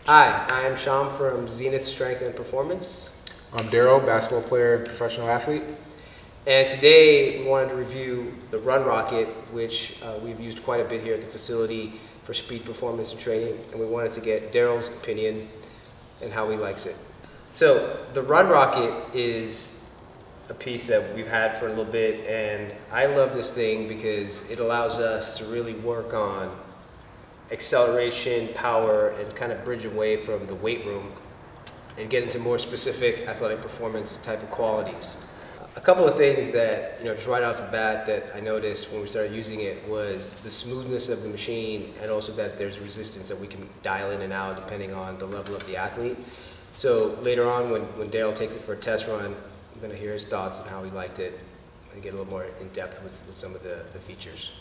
Hi, I'm Sham from Zenith Strength and Performance. I'm Daryl, basketball player and professional athlete. And today we wanted to review the Run Rocket, which we've used quite a bit here at the facility for speed performance and training, and we wanted to get Daryl's opinion and how he likes it. So the Run Rocket is a piece that we've had for a little bit, and I love this thing because it allows us to really work on acceleration, power, and kind of bridge away from the weight room and get into more specific athletic performance type of qualities. A couple of things that, just right off the bat that I noticed when we started using it was the smoothness of the machine, and also that there's resistance that we can dial in and out depending on the level of the athlete. So later on when Daryl takes it for a test run, I'm going to hear his thoughts on how he liked it and get a little more in depth with some of the features.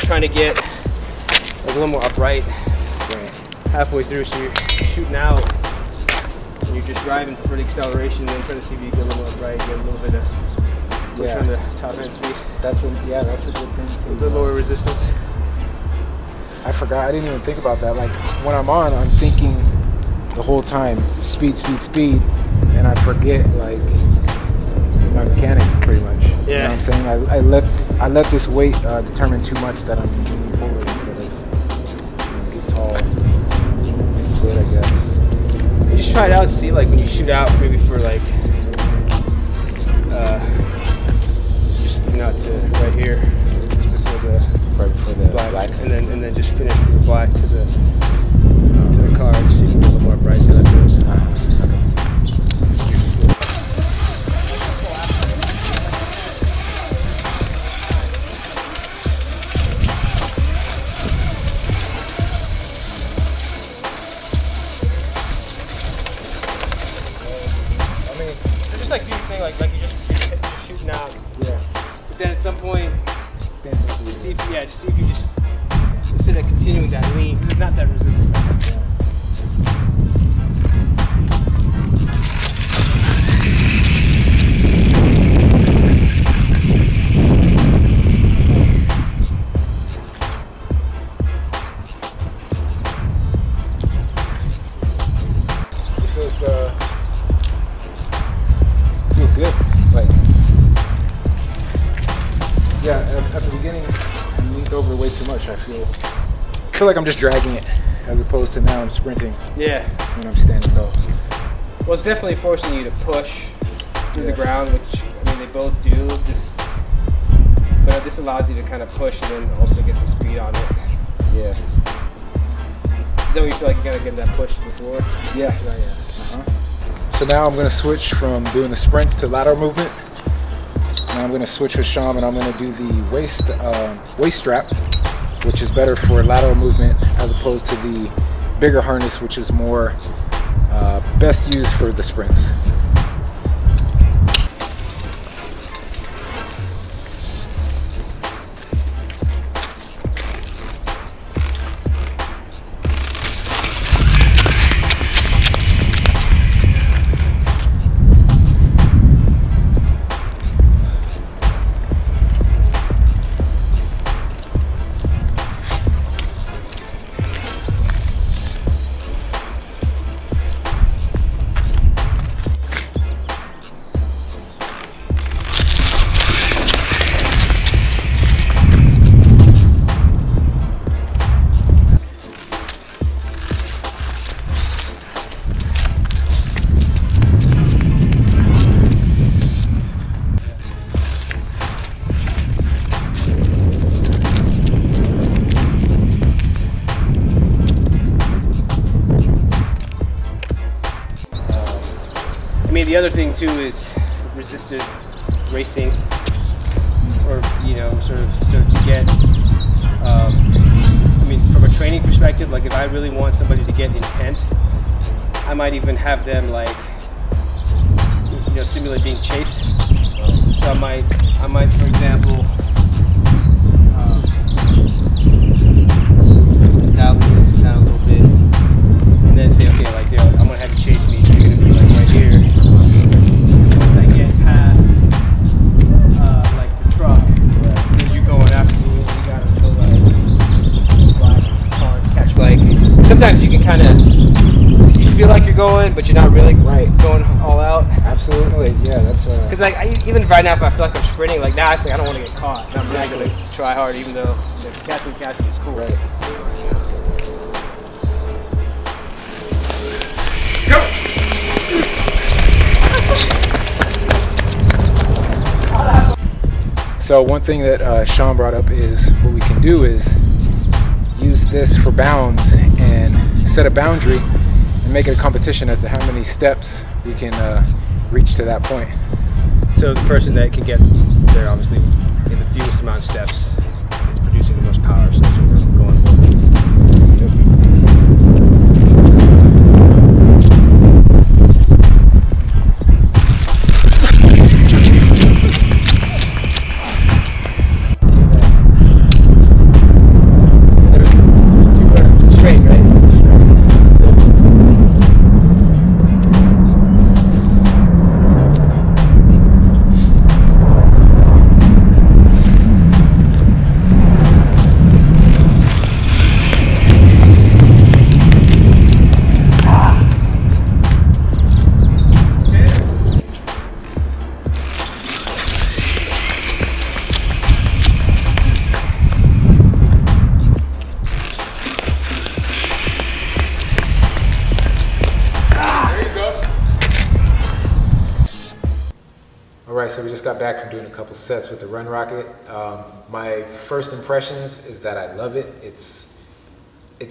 Trying to get a little more upright halfway through, so you're shooting out and you're just driving for the acceleration, and then trying to see if you get a little more upright, get a little bit of push on the top end speed. That's a good thing too. A little lower resistance. I forgot, I didn't even think about that. Like when I'm on, I'm thinking the whole time speed, and I forget like my mechanics pretty much. Yeah. You know what I'm saying? I let this weight determine too much that I'm moving forward instead of get tall and fit, I guess. You just try it out and see, like when you shoot out, maybe for like just even out to right here, just before the black, and then just finish from the black to the car, just see if you get a little more bright, see how that feels. Just like do your thing, like you're just shooting out. Yeah. But then at some point, just see if you just instead of continuing that lean, because it's not that resistant. too much. I feel like I'm just dragging it, as opposed to now I'm sprinting. Yeah. When I'm standing tall. Well, it's definitely forcing you to push through the ground, which I mean they both do. But this allows you to kind of push and then also get some speed on it. Yeah. Is that what you feel like you gotta get that push before? Yeah. So now I'm gonna switch from doing the sprints to lateral movement. And I'm gonna switch with Sham, and I'm gonna do the waist strap, which is better for lateral movement as opposed to the bigger harness, which is more best used for the sprints. I mean, the other thing too is resisted racing, or sort of to get. I mean, from a training perspective, like if I really want somebody to get intent, I might even have them like, simulate being chased. So I might, for example, dial the distance down a little bit, and then say, okay, like, I'm gonna have you chase me. So you're gonna be like right here. Once I get past, like the truck, because you're going after me, and you gotta feel like hard catch. Like sometimes you can kind of feel like you're going, but you're not really going all out. Absolutely, yeah. That's because even right now, if I feel like I'm sprinting, like now I say I don't want to get caught. And I'm really gonna try hard, even though catch me is cool. Right. So one thing that Sean brought up is what we can do is use this for bounds and set a boundary and make it a competition as to how many steps we can reach to that point. So the person that can get there, obviously, in the fewest amount of steps is producing the most power. So that's what we're going for. Alright, so we just got back from doing a couple sets with the Run Rocket. My first impressions is that I love it. It's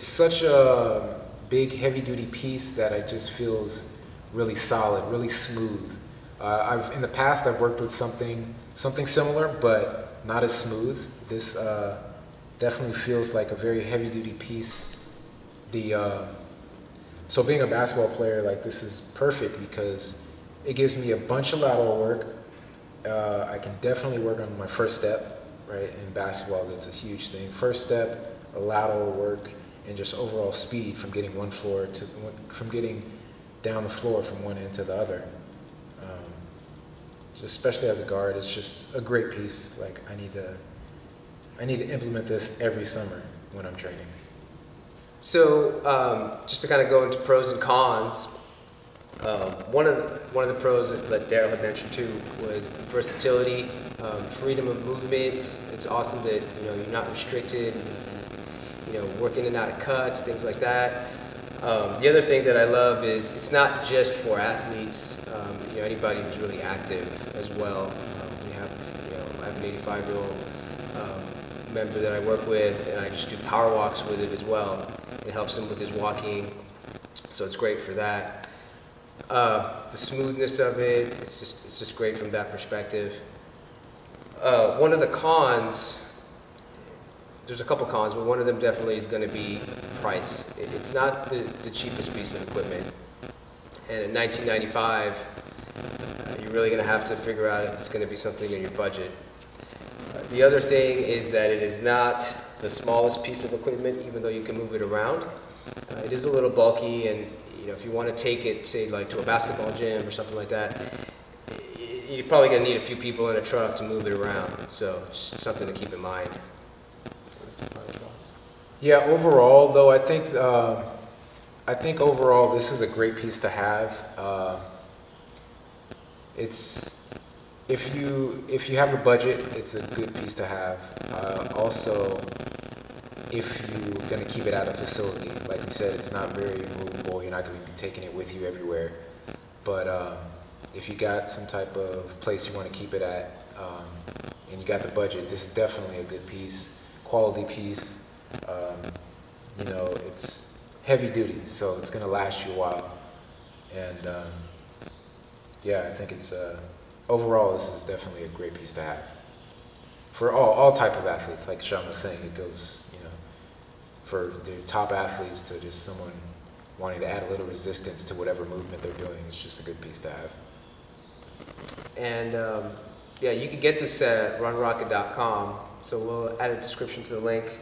such a big, heavy-duty piece that it just feels really solid, really smooth. In the past I've worked with something similar, but not as smooth. This definitely feels like a very heavy-duty piece. So being a basketball player, like, this is perfect because it gives me a bunch of lateral work. I can definitely work on my first step, right? In basketball, that's a huge thing. First step, a lateral work, and just overall speed from getting from getting down the floor from one end to the other. Especially as a guard, it's just a great piece. Like, I need to implement this every summer when I'm training. So just to kind of go into pros and cons, One of the pros that Daryl had mentioned too was the versatility, freedom of movement. It's awesome that you're not restricted. Work in and out of cuts, things like that. The other thing that I love is it's not just for athletes. Anybody who's really active as well. I have an 85-year-old member that I work with, and I just do power walks with it as well. It helps him with his walking, so it's great for that. The smoothness of it, it's just great from that perspective. One of the cons, there's a couple cons, but one of them definitely is going to be price. It's not the cheapest piece of equipment, and in 1995, you're really going to have to figure out if it's going to be something in your budget. The other thing is that it is not the smallest piece of equipment, even though you can move it around. It is a little bulky, and if you want to take it, say, like to a basketball gym or something like that, you're probably going to need a few people in a truck to move it around. So just something to keep in mind. Yeah, overall, though, I think overall this is a great piece to have. If you have a budget, it's a good piece to have. Also, if you're going to keep it at a facility, like you said, it's not very movable. You're not going to be taking it with you everywhere. But if you got some type of place you want to keep it at, and you got the budget, this is definitely a good piece, quality piece. It's heavy duty, so it's going to last you a while. And yeah, I think it's overall this is definitely a great piece to have for all type of athletes. Like Sean was saying, it goes for the top athletes to just someone wanting to add a little resistance to whatever movement they're doing. It's just a good piece to have. And yeah, you can get this at runrocket.com. So we'll add a description to the link.